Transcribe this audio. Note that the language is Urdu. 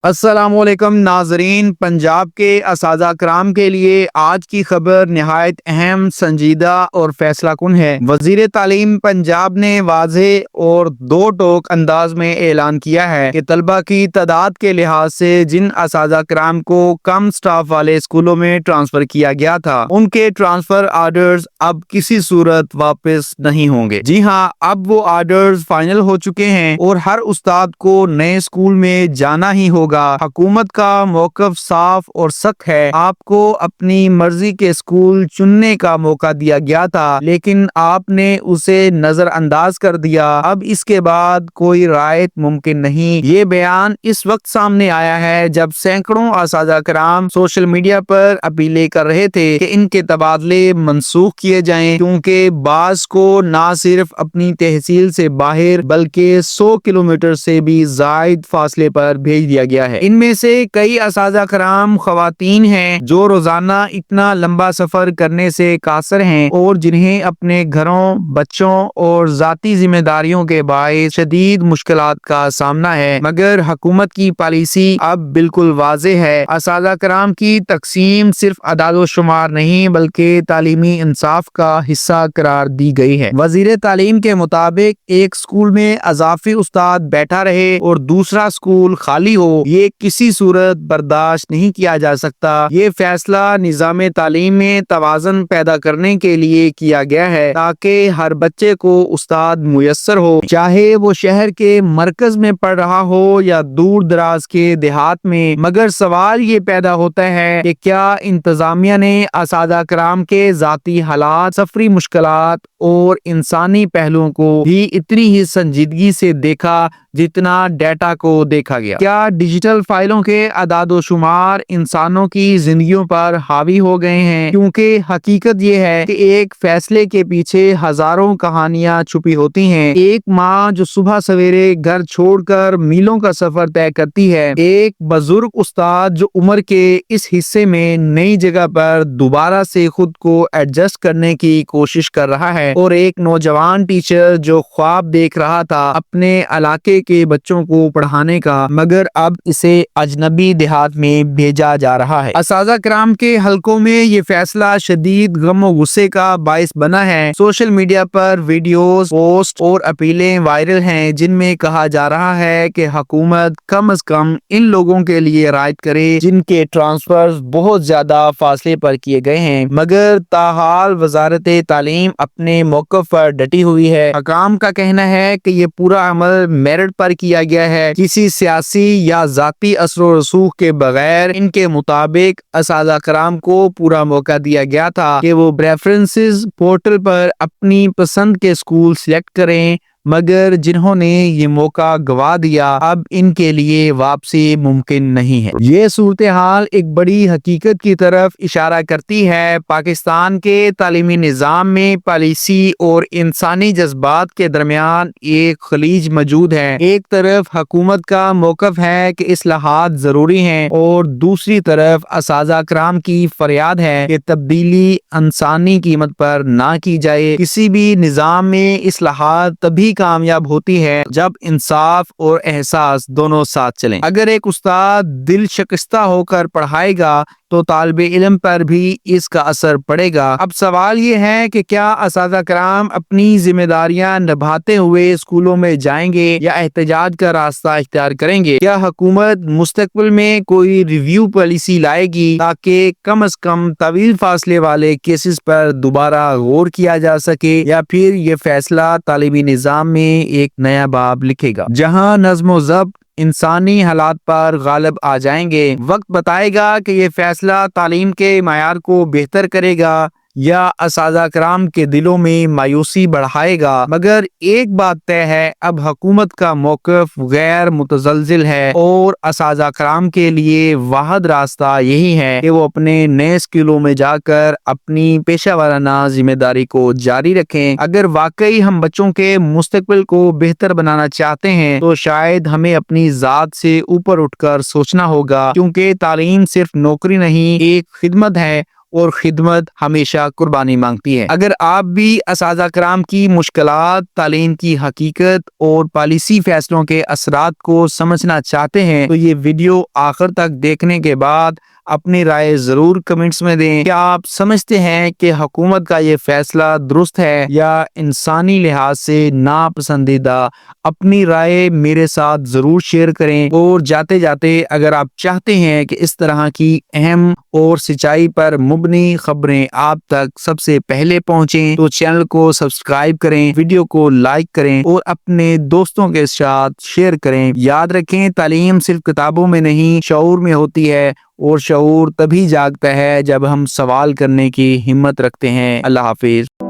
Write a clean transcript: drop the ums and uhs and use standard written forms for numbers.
السلام علیکم ناظرین، پنجاب کے اساتذہ کرام کے لیے آج کی خبر نہایت اہم، سنجیدہ اور فیصلہ کن ہے۔ وزیر تعلیم پنجاب نے واضح اور دو ٹوک انداز میں اعلان کیا ہے کہ طلبہ کی تعداد کے لحاظ سے جن اساتذہ کرام کو کم سٹاف والے اسکولوں میں ٹرانسفر کیا گیا تھا، ان کے ٹرانسفر آرڈرز اب کسی صورت واپس نہیں ہوں گے۔ جی ہاں، اب وہ آرڈرز فائنل ہو چکے ہیں اور ہر استاد کو نئے اسکول میں جانا ہی ہوگا۔ حکومت کا موقف صاف اور سخت ہے۔ آپ کو اپنی مرضی کے اسکول چننے کا موقع دیا گیا تھا، لیکن آپ نے اسے نظر انداز کر دیا۔ اب اس کے بعد کوئی رعایت ممکن نہیں۔ یہ بیان اس وقت سامنے آیا ہے جب سینکڑوں اساتذہ کرام سوشل میڈیا پر اپیلیں کر رہے تھے کہ ان کے تبادلے منسوخ کیے جائیں، کیونکہ بعض کو نہ صرف اپنی تحصیل سے باہر بلکہ 100 کلومیٹر سے بھی زائد فاصلے پر بھیج دیا گیا ہے۔ ان میں سے کئی اساتذہ کرام خواتین ہیں جو روزانہ اتنا لمبا سفر کرنے سے قاصر ہیں اور جنہیں اپنے گھروں، بچوں اور ذاتی ذمہ داریوں کے باعث شدید مشکلات کا سامنا ہے۔ مگر حکومت کی پالیسی اب بالکل واضح ہے۔ اساتذہ کرام کی تقسیم صرف اعداد و شمار نہیں بلکہ تعلیمی انصاف کا حصہ قرار دی گئی ہے۔ وزیر تعلیم کے مطابق ایک اسکول میں اضافی استاد بیٹھا رہے اور دوسرا اسکول خالی ہو، یہ کسی صورت برداشت نہیں کیا جا سکتا۔ یہ فیصلہ نظام تعلیم میں توازن پیدا کرنے کے لیے کیا گیا ہے تاکہ ہر بچے کو استاد میسر ہو، چاہے وہ شہر کے مرکز میں پڑھ رہا ہو یا دور دراز کے دیہات میں۔ مگر سوال یہ پیدا ہوتا ہے کہ کیا انتظامیہ نے اساتذہ کرام کے ذاتی حالات، سفری مشکلات اور انسانی پہلوؤں کو بھی اتنی ہی سنجیدگی سے دیکھا جتنا ڈیٹا کو دیکھا گیا؟ کیا ڈیجیٹل فائلوں کے اعداد و شمار انسانوں کی زندگیوں پر حاوی ہو گئے ہیں؟ کیونکہ حقیقت یہ ہے کہ ایک فیصلے کے پیچھے ہزاروں کہانیاں چھپی ہوتی ہیں۔ ایک ماں جو صبح سویرے گھر چھوڑ کر میلوں کا سفر طے کرتی ہے، ایک بزرگ استاد جو عمر کے اس حصے میں نئی جگہ پر دوبارہ سے خود کو ایڈجسٹ کرنے کی کوشش کر رہا ہے، اور ایک نوجوان ٹیچر جو خواب دیکھ رہا تھا اپنے علاقے کے بچوں کو پڑھانے کا، مگر اب اسے اجنبی دیہات میں بھیجا جا رہا ہے۔ اساتذہ کرام کے حلقوں میں یہ فیصلہ شدید غم و غصے کا باعث بنا ہے۔ سوشل میڈیا پر ویڈیوز، پوسٹ اور اپیلیں وائرل ہیں جن میں کہا جا رہا ہے کہ حکومت کم از کم ان لوگوں کے لیے رعایت کرے جن کے ٹرانسفر بہت زیادہ فاصلے پر کیے گئے ہیں، مگر تاحال وزارت تعلیم اپنے موقف پر ڈٹی ہوئی ہے۔ حکام کا کہنا ہے کہ یہ پورا عمل میرٹ پر کیا گیا ہے، کسی سیاسی یا ذاتی اثر و رسوخ کے بغیر۔ ان کے مطابق اساتذہ کرام کو پورا موقع دیا گیا تھا کہ وہ پریفرنسز پورٹل پر اپنی پسند کے اسکول سلیکٹ کریں، مگر جنہوں نے یہ موقع گوا دیا اب ان کے لیے واپسی ممکن نہیں ہے۔ یہ صورتحال ایک بڑی حقیقت کی طرف اشارہ کرتی ہے۔ پاکستان کے تعلیمی نظام میں پالیسی اور انسانی جذبات کے درمیان ایک خلیج موجود ہے۔ ایک طرف حکومت کا موقف ہے کہ اصلاحات ضروری ہیں اور دوسری طرف اساتذہ کرام کی فریاد ہے کہ تبدیلی انسانی قیمت پر نہ کی جائے۔ کسی بھی نظام میں اصلاحات تبھی کامیاب ہوتی ہے جب انصاف اور احساس دونوں ساتھ چلیں۔ اگر ایک استاد دل شکستہ ہو کر پڑھائے گا تو طالب علم پر بھی اس کا اثر پڑے گا۔ اب سوال یہ ہے کہ کیا اساتذہ کرام اپنی ذمہ داریاں نبھاتے ہوئے اسکولوں میں جائیں گے یا احتجاج کا راستہ اختیار کریں گے؟ کیا حکومت مستقبل میں کوئی ریویو پالیسی لائے گی تاکہ کم از کم طویل فاصلے والے کیسز پر دوبارہ غور کیا جا سکے، یا پھر یہ فیصلہ تعلیمی نظام میں ایک نیا باب لکھے گا جہاں نظم و ضبط انسانی حالات پر غالب آ جائیں گے؟ وقت بتائے گا کہ یہ فیصلہ تعلیم کے معیار کو بہتر کرے گا یا اساتذہ کرام کے دلوں میں مایوسی بڑھائے گا۔ مگر ایک بات طے ہے، اب حکومت کا موقف غیر متزلزل ہے اور اساتذہ کرام کے لیے واحد راستہ یہی ہے کہ وہ اپنے نئے اسکولوں میں جا کر اپنی پیشہ ورانہ ذمہ داری کو جاری رکھیں۔ اگر واقعی ہم بچوں کے مستقبل کو بہتر بنانا چاہتے ہیں تو شاید ہمیں اپنی ذات سے اوپر اٹھ کر سوچنا ہوگا، کیونکہ تعلیم صرف نوکری نہیں، ایک خدمت ہے اور خدمت ہمیشہ قربانی مانگتی ہے۔ اگر آپ بھی اساتذہ کرام کی مشکلات، تعلیم کی حقیقت اور پالیسی فیصلوں کے اثرات کو سمجھنا چاہتے ہیں تو یہ ویڈیو آخر تک دیکھنے کے بعد اپنی رائے ضرور کمنٹس میں دیں۔ کیا آپ سمجھتے ہیں کہ حکومت کا یہ فیصلہ درست ہے یا انسانی لحاظ سے ناپسندیدہ؟ اپنی رائے میرے ساتھ ضرور شیئر کریں، اور جاتے جاتے اگر آپ چاہتے ہیں کہ اس طرح کی اہم اور سچائی پر مبنی خبریں آپ تک سب سے پہلے پہنچیں تو چینل کو سبسکرائب کریں، ویڈیو کو لائک کریں اور اپنے دوستوں کے ساتھ شیئر کریں۔ یاد رکھیں، تعلیم صرف کتابوں میں نہیں، شعور میں ہوتی ہے، اور شعور تبھی جاگتا ہے جب ہم سوال کرنے کی ہمت رکھتے ہیں۔ اللہ حافظ۔